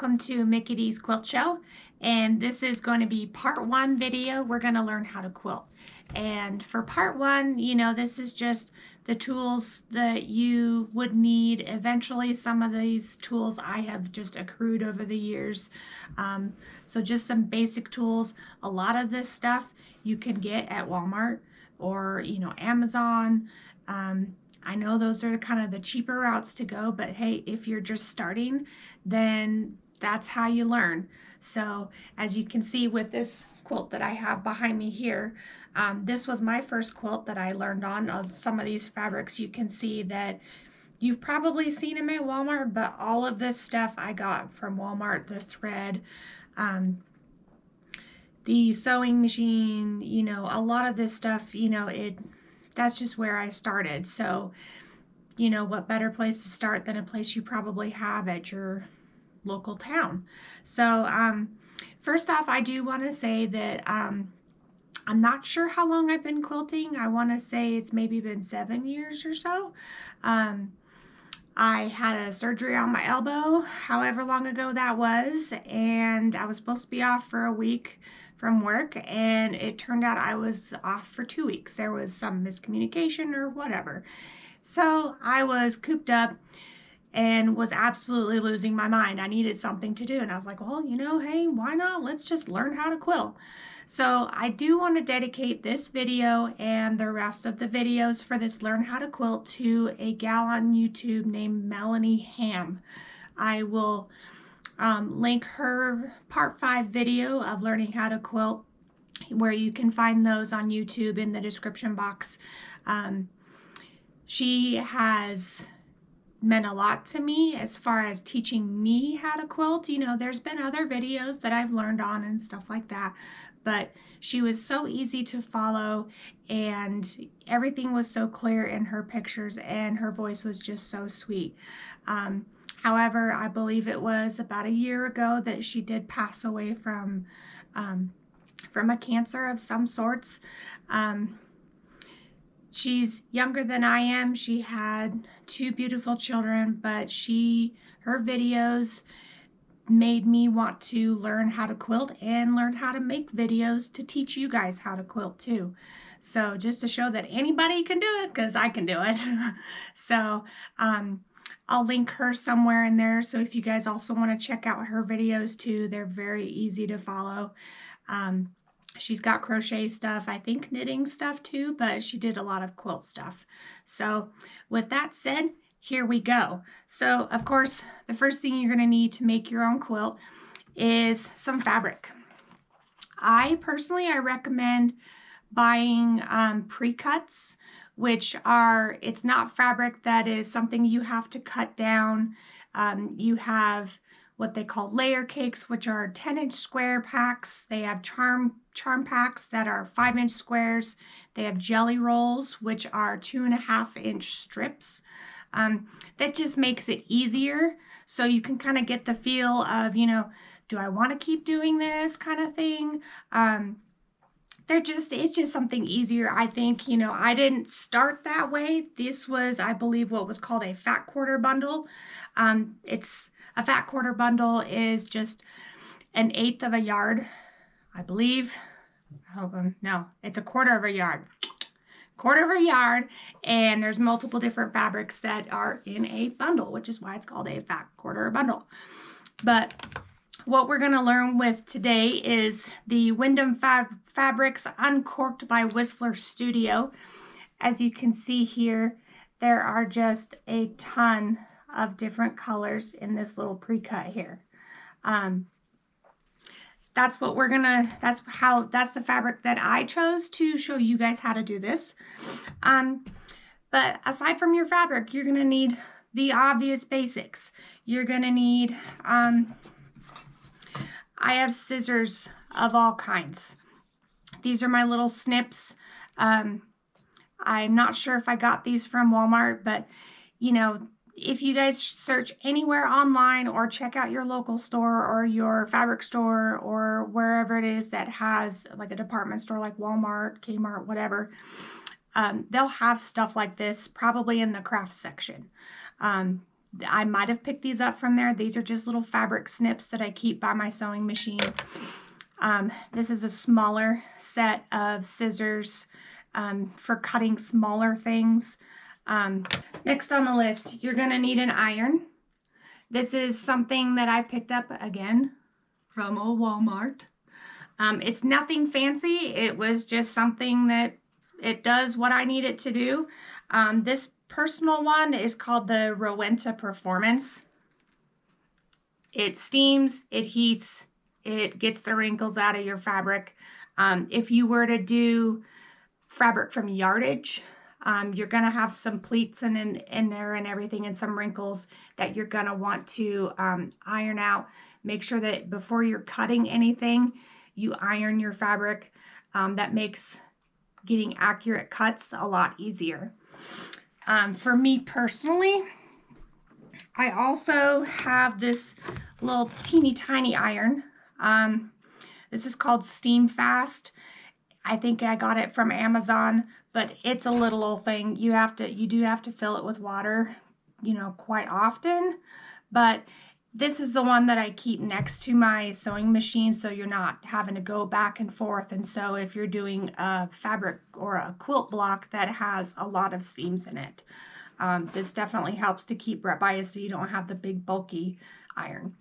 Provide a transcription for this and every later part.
welcome to Mickey D's Quilt Show, and this is going to be part one video. We're going to learn how to quilt, and for part one, this is just the tools that you would need. Eventually, some of these tools I have just accrued over the years, so just some basic tools. A lot of this stuff you can get at Walmart or Amazon. I know those are kind of the cheaper routes to go, but hey, if you're just starting, then that's how you learn. So as you can see with this quilt that I have behind me here, this was my first quilt that I learned on. Some of these fabrics you can see that you've probably seen them at Walmart, but all of this stuff I got from Walmart. The thread, the sewing machine, a lot of this stuff, that's just where I started. So, what better place to start than a place you probably have at your local town. So, first off, I do want to say that I'm not sure how long I've been quilting. I want to say it's maybe been 7 years or so. I had a surgery on my elbow, however long ago that was, and I was supposed to be off for a week from work, and it turned out I was off for 2 weeks. There was some miscommunication or whatever. So I was cooped up and was absolutely losing my mind. I needed something to do, and I was like, well, hey, why not? Let's just learn how to quilt. So I do want to dedicate this video and the rest of the videos for this Learn How to Quilt to a gal on YouTube named Melanie Ham. I will link her part 5 video of learning how to quilt, where you can find those on YouTube, in the description box. She has meant a lot to me as far as teaching me how to quilt. There's been other videos that I've learned on and stuff like that, but she was so easy to follow, and everything was so clear in her pictures, and her voice was just so sweet. However, I believe it was about a year ago that she did pass away from a cancer of some sorts. She's younger than I am. She had 2 beautiful children, but her videos made me want to learn how to quilt and learn how to make videos to teach you guys how to quilt too. So just to show that anybody can do it, because I can do it. So I'll link her somewhere in there. So if you guys also want to check out her videos too, they're very easy to follow. She's got crochet stuff, I think knitting stuff too, but she did a lot of quilt stuff. So with that said, here we go. So of course, the first thing you're going to need to make your own quilt is some fabric. I recommend buying pre-cuts, which it's not fabric that is something you have to cut down. You have what they call layer cakes, which are 10-inch square packs. They have charm packs that are 5-inch squares. They have jelly rolls, which are 2.5-inch strips. That just makes it easier, so you can kind of get the feel of, do I want to keep doing this kind of thing? It's just something easier, I think. I didn't start that way. This was, I believe, what was called a fat quarter bundle. It's a fat quarter bundle is just 1/8 of a yard, I believe. No, it's 1/4 of a yard. 1/4 of a yard, and there's multiple different fabrics that are in a bundle, which is why it's called a fat quarter bundle. But what we're going to learn with today is the Wyndham Fabrics Uncorked by Whistler Studio. As you can see here, there are just a ton of different colors in this little pre-cut here. That's the fabric that I chose to show you guys how to do this. But aside from your fabric, you're going to need the obvious basics. You're going to need, I have scissors of all kinds. These are my little snips. I'm not sure if I got these from Walmart, but if you guys search anywhere online or check out your local store or your fabric store or wherever it is that has like a department store like Walmart, Kmart, whatever, they'll have stuff like this probably in the craft section. I might have picked these up from there. These are just little fabric snips that I keep by my sewing machine. This is a smaller set of scissors for cutting smaller things. Next on the list, you're going to need an iron. This is something that I picked up again from a Walmart. It's nothing fancy. It was just something that it does what I need it to do. This personal one is called the Rowenta Performance. It steams, it heats, it gets the wrinkles out of your fabric. If you were to do fabric from yardage, you're going to have some pleats in there and everything, and some wrinkles that you're going to want to iron out. Make sure that before you're cutting anything, you iron your fabric. That makes getting accurate cuts a lot easier. For me personally, I also have this little teeny tiny iron. This is called Steam Fast. I think I got it from Amazon, but it's a little old thing. You do have to fill it with water, quite often. But this is the one that I keep next to my sewing machine, so you're not having to go back and forth. And so if you're doing a fabric or a quilt block that has a lot of seams in it, this definitely helps to keep right by you so you don't have the big bulky iron.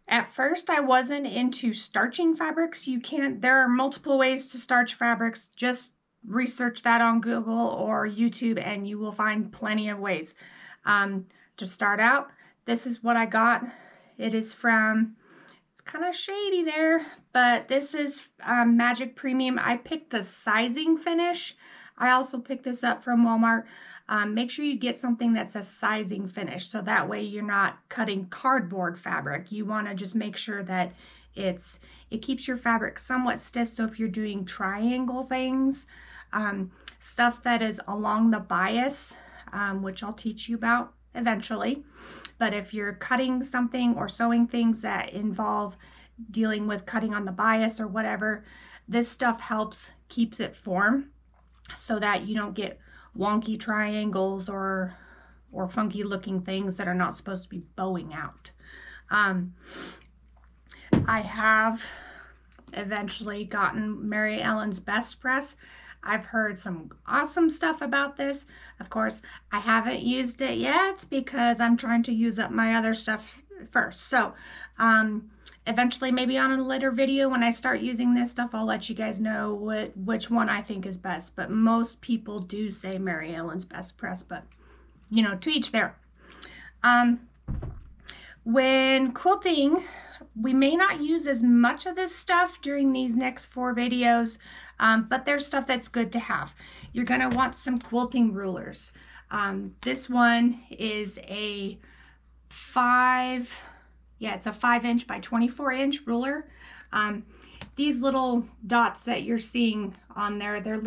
At first, I wasn't into starching fabrics. There are multiple ways to starch fabrics. Just research that on Google or YouTube and you will find plenty of ways. To start out, this is what I got. It is from, it's kind of shady there, but this is Magic Premium. I picked the sizing finish. I also picked this up from Walmart. Make sure you get something that's a sizing finish, so that way you're not cutting cardboard fabric. You want to just make sure that it keeps your fabric somewhat stiff. So if you're doing triangle things, stuff that is along the bias, which I'll teach you about eventually, but if you're cutting something or sewing things that involve dealing with cutting on the bias or whatever, this stuff keeps it form so that you don't get wonky triangles or funky looking things that are not supposed to be bowing out. I have eventually gotten Mary Ellen's Best Press. I've heard some awesome stuff about this. Of course, I haven't used it yet because I'm trying to use up my other stuff first. So eventually, maybe on a later video when I start using this stuff, I'll let you guys know which one I think is best. But most people do say Mary Ellen's Best Press, but to each their. When quilting, we may not use as much of this stuff during these next 4 videos, but there's stuff that's good to have. You're going to want some quilting rulers. This one is a 5-inch by 24-inch ruler. These little dots that you're seeing on there, they're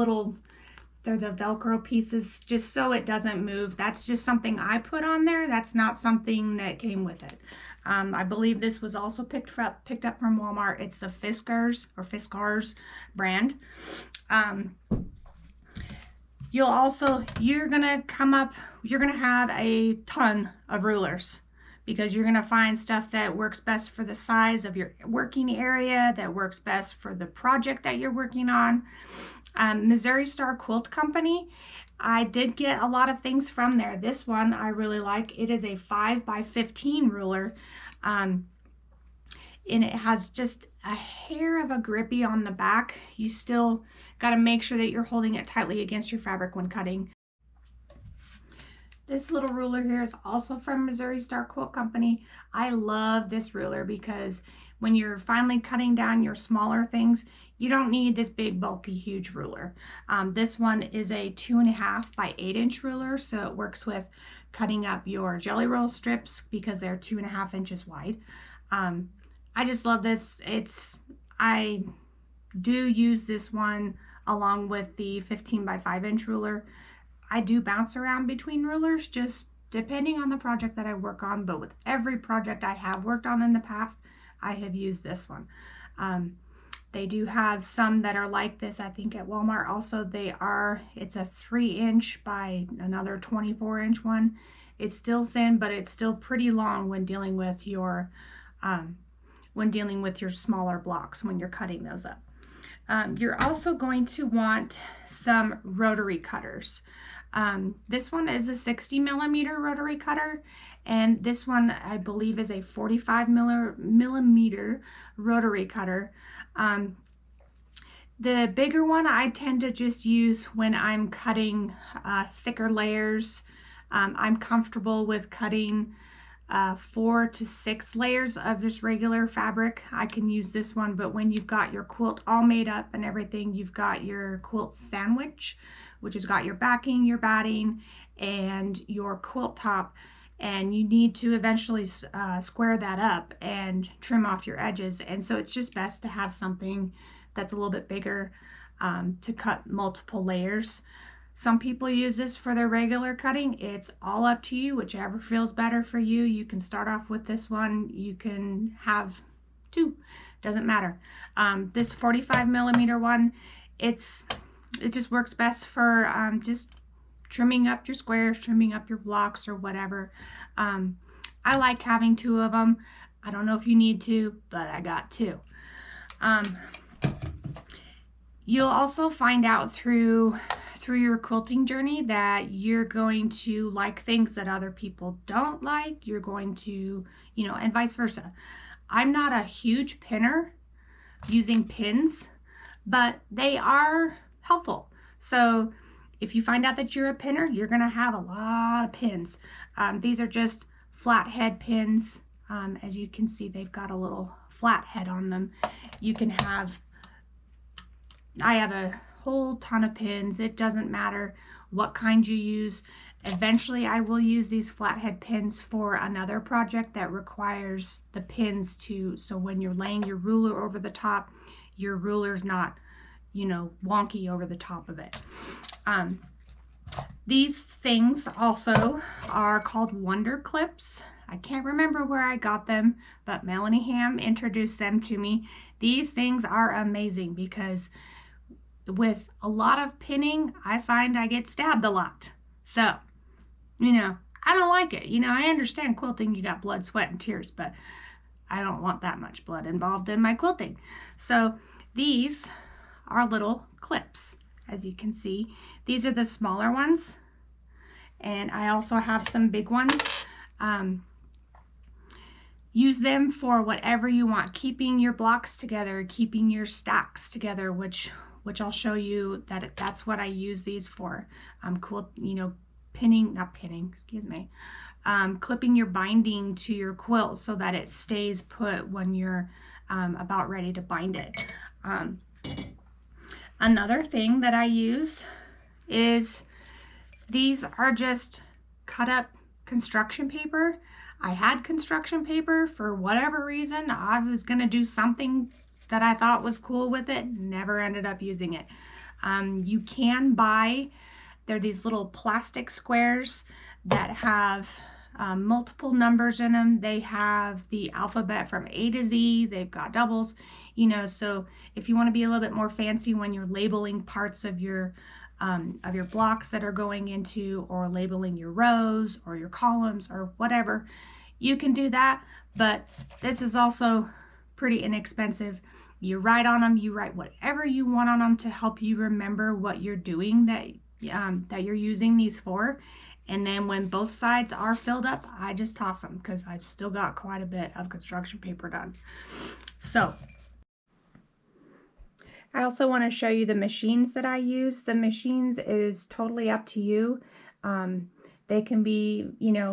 the Velcro pieces just so it doesn't move. That's just something I put on there. That's not something that came with it. I believe this was also picked up from Walmart. It's the Fiskars brand. You're gonna have a ton of rulers, because you're gonna find stuff that works best for the size of your working area, that works best for the project that you're working on. Missouri Star Quilt Company, I did get a lot of things from there. This one I really like. It is a 5x15 ruler, and it has just a hair of a grippy on the back. You still got to make sure that you're holding it tightly against your fabric when cutting. This little ruler here is also from Missouri Star Quilt Company. I love this ruler because when you're finally cutting down your smaller things, you don't need this big, bulky, huge ruler. This one is a 2.5 by 8-inch ruler, so it works with cutting up your jelly roll strips because they're 2.5 inches wide. I just love this. I do use this one along with the 15 by 5-inch ruler. I do bounce around between rulers just depending on the project that I work on, but with every project I have worked on in the past, I have used this one. They do have some that are like this, I think, at Walmart. Also, it's a 3-inch by another 24-inch one. It's still thin, but it's still pretty long when dealing with your smaller blocks when you're cutting those up. You're also going to want some rotary cutters. This one is a 60mm rotary cutter, and this one I believe is a 45mm rotary cutter. The bigger one I tend to just use when I'm cutting thicker layers. I'm comfortable with cutting 4 to 6 layers of just regular fabric. I can use this one, but when you've got your quilt all made up and everything, you've got your quilt sandwich, which has got your backing, your batting, and your quilt top, and you need to eventually square that up and trim off your edges. And so it's just best to have something that's a little bit bigger to cut multiple layers. Some people use this for their regular cutting. It's all up to you, whichever feels better for you. You can start off with this one. You can have 2, doesn't matter. This 45mm one, it just works best for just trimming up your squares, trimming up your blocks or whatever. I like having 2 of them. I don't know if you need to, but I got 2. You'll also find out through your quilting journey that you're going to like things that other people don't like. You're going to, and vice versa. I'm not a huge pinner using pins, but they are helpful. So if you find out that you're a pinner, you're going to have a lot of pins. These are just flat head pins. As you can see, they've got a little flat head on them. I have a whole ton of pins. It doesn't matter what kind you use. Eventually I will use these flathead pins for another project that requires the pins so when you're laying your ruler over the top, your ruler's not, wonky over the top of it. These things also are called Wonder Clips. I can't remember where I got them, but Melanie Ham introduced them to me. These things are amazing because with a lot of pinning, I find I get stabbed a lot. So, I don't like it. I understand quilting, you got blood, sweat, and tears, but I don't want that much blood involved in my quilting. So these are little clips, as you can see. These are the smaller ones, and I also have some big ones. Use them for whatever you want, keeping your blocks together, keeping your stacks together, which I'll show you that's what I use these for. Clipping your binding to your quilt so that it stays put when you're about ready to bind it. Another thing that I use is these are just cut up construction paper. I had construction paper for whatever reason. I was going to do something that I thought was cool with it, never ended up using it. You can buy, they're these little plastic squares that have multiple numbers in them. They have the alphabet from A to Z. They've got doubles, so if you want to be a little bit more fancy when you're labeling parts of your blocks that are going into, or labeling your rows or your columns or whatever, you can do that. But this is also pretty inexpensive. You write on them, you write whatever you want on them to help you remember what you're doing that you're using these for. And then when both sides are filled up, I just toss them because I've still got quite a bit of construction paper done. So I also want to show you the machines that I use. The machines is totally up to you. They can be,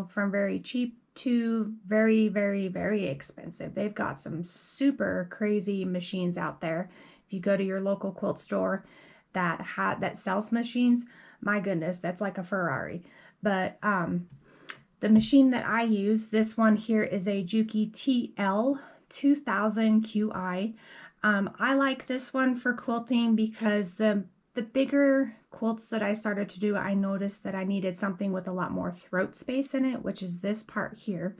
from very cheap to very, very, very expensive. They've got some super crazy machines out there. If you go to your local quilt store that sells machines, my goodness, that's like a Ferrari. But the machine that I use, this one here is a Juki TL 2000 QI. I like this one for quilting because the bigger quilts that I started to do, I noticed that I needed something with a lot more throat space in it, which is this part here.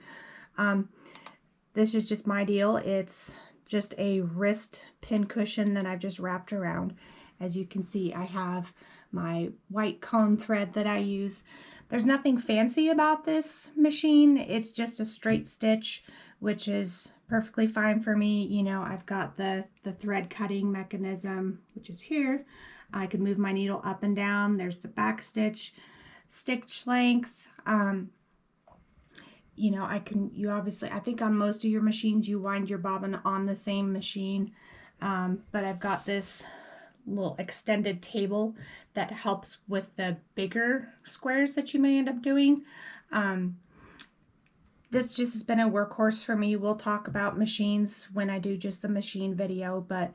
This is just my deal. It's just a wrist pin cushion that I've just wrapped around. As you can see, I have my white cone thread that I use. There's nothing fancy about this machine. It's just a straight stitch, which is perfectly fine for me. You know, I've got the thread cutting mechanism, which is here. I can move my needle up and down. There's the back stitch length. You know, you obviously, I think on most of your machines, you wind your bobbin on the same machine. But I've got this little extended table that helps with the bigger squares that you may end up doing. This just has been a workhorse for me. We'll talk about machines when I do just the machine video, but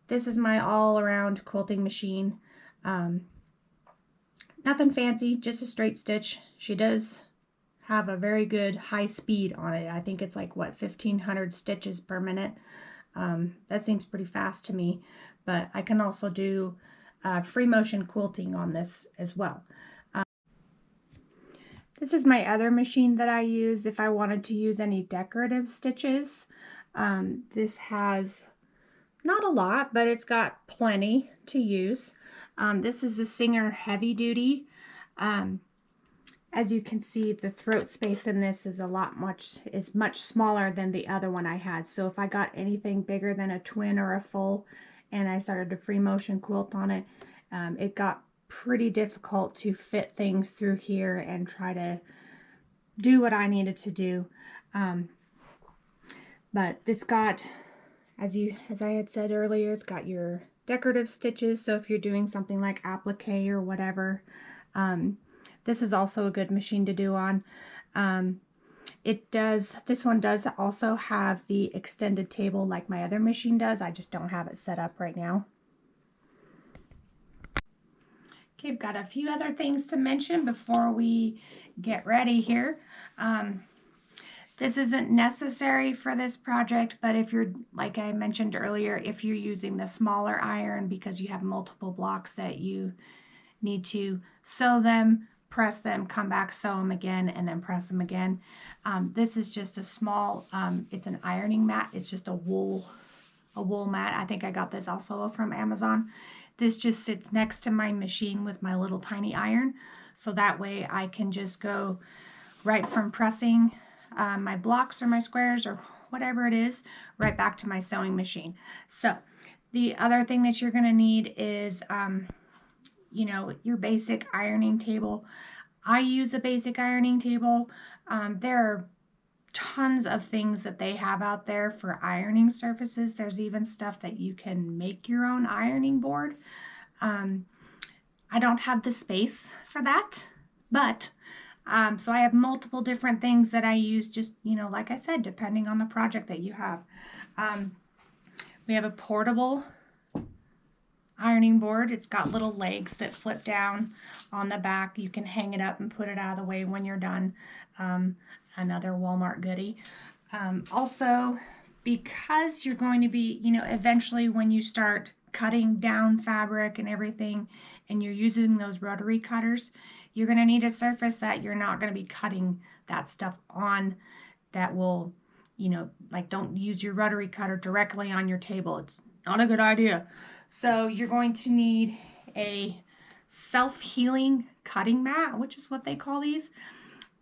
this is my all-around quilting machine. Nothing fancy, just a straight stitch. She does have a very good high speed on it. I think it's like, what, 1,500 stitches per minute. That seems pretty fast to me, but I can also do free motion quilting on this as well. This is my other machine that I use if I wanted to use any decorative stitches. This has not a lot, but it's got plenty to use. This is the Singer Heavy Duty. As you can see, the throat space in this is much smaller than the other one I had. So if I got anything bigger than a twin or a full and I started to free motion quilt on it, it got pretty difficult to fit things through here and try to do what I needed to do. But this got, as I had said earlier, it's got your decorative stitches. So if you're doing something like applique or whatever, this is also a good machine to do on. This one does also have the extended table like my other machine does. I just don't have it set up right now. Okay, I've got a few other things to mention before we get ready here. This isn't necessary for this project, but if you're, like I mentioned earlier, if you're using the smaller iron because you have multiple blocks that you need to sew them, press them, come back, sew them again, and then press them again. This is just a small, it's an ironing mat. It's just a wool mat. I think I got this also from Amazon. This just sits next to my machine with my little tiny iron. So that way I can just go right from pressing my blocks or my squares or whatever it is, right back to my sewing machine. So the other thing that you're going to need is, you know, your basic ironing table. I use a basic ironing table. There are tons of things that they have out there for ironing surfaces. There's even stuff that you can make your own ironing board. I don't have the space for that, but so I have multiple different things that I use, just, you know, like I said, depending on the project that you have. We have a portable ironing board. It's got little legs that flip down on the back. You can hang it up and put it out of the way when you're done. Another Walmart goodie. Also, because you're going to be, you know, eventually when you start cutting down fabric and everything, and you're using those rotary cutters, you're going to need a surface that you're not going to be cutting that stuff on, that will, you know, like, don't use your rotary cutter directly on your table. It's not a good idea. So you're going to need a self-healing cutting mat, which is what they call these.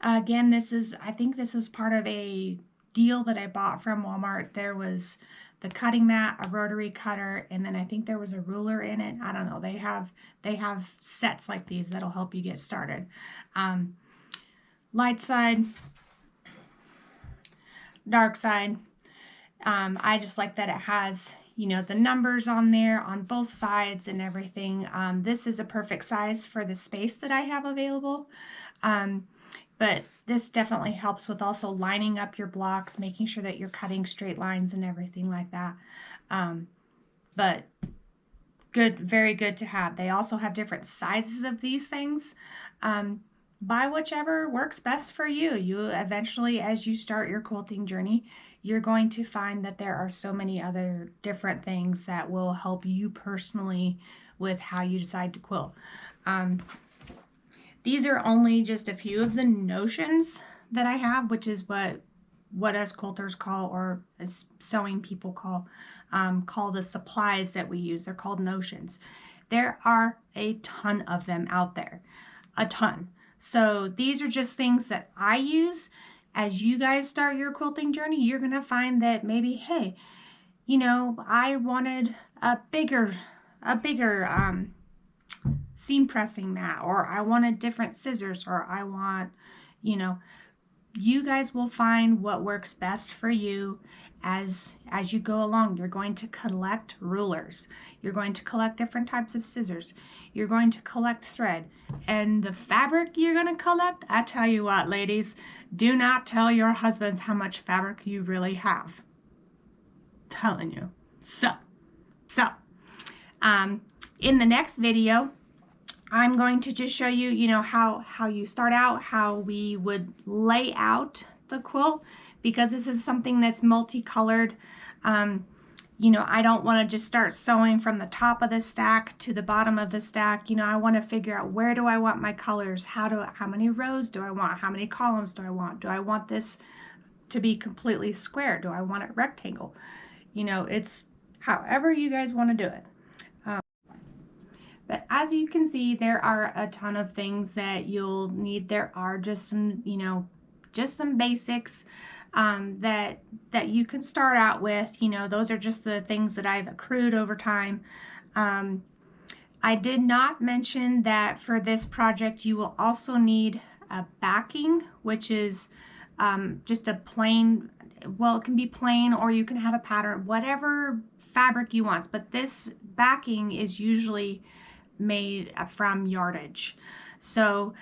Again, I think this was part of a deal that I bought from Walmart. There was the cutting mat, a rotary cutter, and then I think there was a ruler in it. I don't know. They have sets like these that'll help you get started. Light side, dark side. I just like that it has, you know, the numbers on there on both sides and everything. This is a perfect size for the space that I have available. But this definitely helps with also lining up your blocks, making sure that you're cutting straight lines and everything like that. But good, very good to have. They also have different sizes of these things. Buy whichever works best for you. You eventually, as you start your quilting journey, you're going to find that there are so many other different things that will help you personally with how you decide to quilt. These are only just a few of the notions that I have, which is what what us quilters call, or as sewing people call the supplies that we use. They're called notions. There are a ton of them out there, a ton. So these are just things that I use. As you guys start your quilting journey, you're going to find that maybe, hey, I wanted a bigger seam pressing mat, or I wanted different scissors, or I want, you guys will find what works best for you as you go along. You're going to collect rulers. You're going to collect different types of scissors. You're going to collect thread. And the fabric you're going to collect, I tell you what, ladies, do not tell your husbands how much fabric you really have. Telling you. So, in the next video, I'm going to just show you, how you start out, how we would lay out the quilt, because this is something that's multicolored. I don't want to just start sewing from the top of the stack to the bottom of the stack. I want to figure out, where do I want my colors? How many rows do I want? How many columns do I want? Do I want this to be completely square? Do I want it rectangle? It's however you guys want to do it. But as you can see, there are a ton of things that you'll need. There are just some, just some basics that you can start out with. Those are just the things that I've accrued over time. I did not mention that for this project, you will also need a backing, which is just a plain, well, it can be plain, or you can have a pattern, whatever fabric you want. But this backing is usually made from yardage. So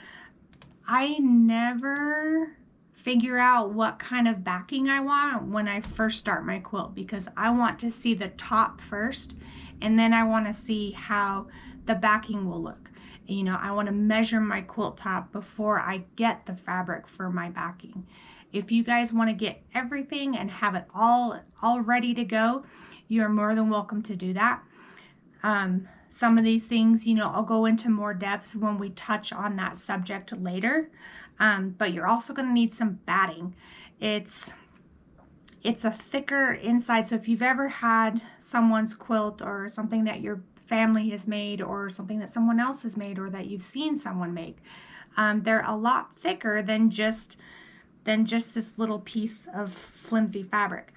I never figure out what kind of backing I want when I first start my quilt, because I want to see the top first, and then I want to see how the backing will look. I want to measure my quilt top before I get the fabric for my backing. If you guys want to get everything and have it all ready to go, you're more than welcome to do that. Some of these things, I'll go into more depth when we touch on that subject later. But you're also going to need some batting. It's a thicker inside. So if you've ever had someone's quilt, or something that your family has made, or something that someone else has made, or that you've seen someone make, they're a lot thicker than just this little piece of flimsy fabric.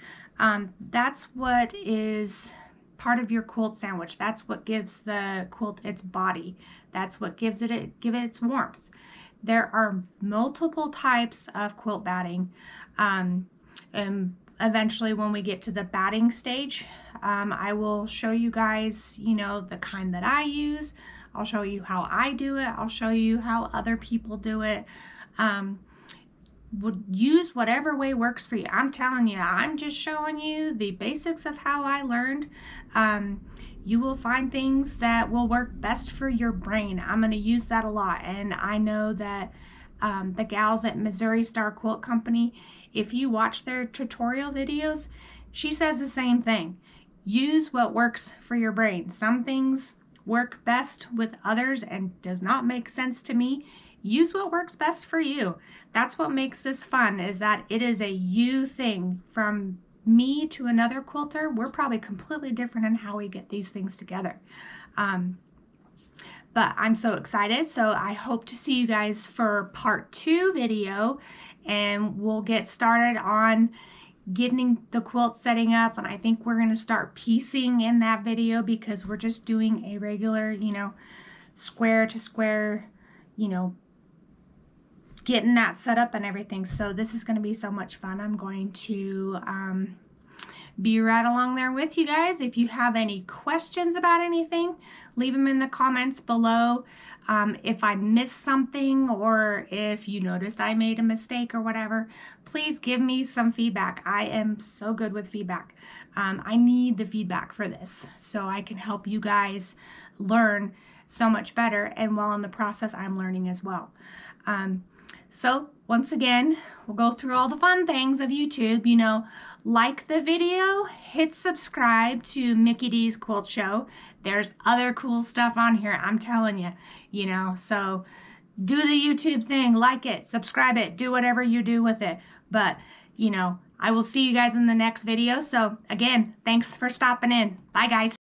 That's what is part of your quilt sandwich. That's what gives the quilt its body. That's what gives it its warmth. There are multiple types of quilt batting, and eventually when we get to the batting stage, I will show you guys, the kind that I use. I'll show you how I do it. I'll show you how other people do it. Would use whatever way works for you. I'm telling you, I'm just showing you the basics of how I learned. You will find things that will work best for your brain. I'm going to use that a lot, and I know that the gals at Missouri Star Quilt Company, if you watch their tutorial videos, she says the same thing. Use what works for your brain. Some things work best with others and does not make sense to me. Use what works best for you. That's what makes this fun, is that it is a you thing. From me to another quilter, we're probably completely different in how we get these things together. But I'm so excited. So I hope to see you guys for part 2 video, and we'll get started on getting the quilt setting up. And I think we're going to start piecing in that video, because we're just doing a regular, square to square, getting that set up and everything. So this is going to be so much fun. I'm going to be right along there with you guys. If you have any questions about anything, leave them in the comments below. If I missed something, or if you noticed I made a mistake or whatever, please give me some feedback. I am so good with feedback. I need the feedback for this so I can help you guys learn so much better, and while in the process I'm learning as well. So once again, we'll go through all the fun things of YouTube. Like the video, hit subscribe to Mickey D's Quilt Show. There's other cool stuff on here, I'm telling you, so do the YouTube thing, like it, subscribe it, do whatever you do with it. But I will see you guys in the next video. So again, thanks for stopping in. Bye guys.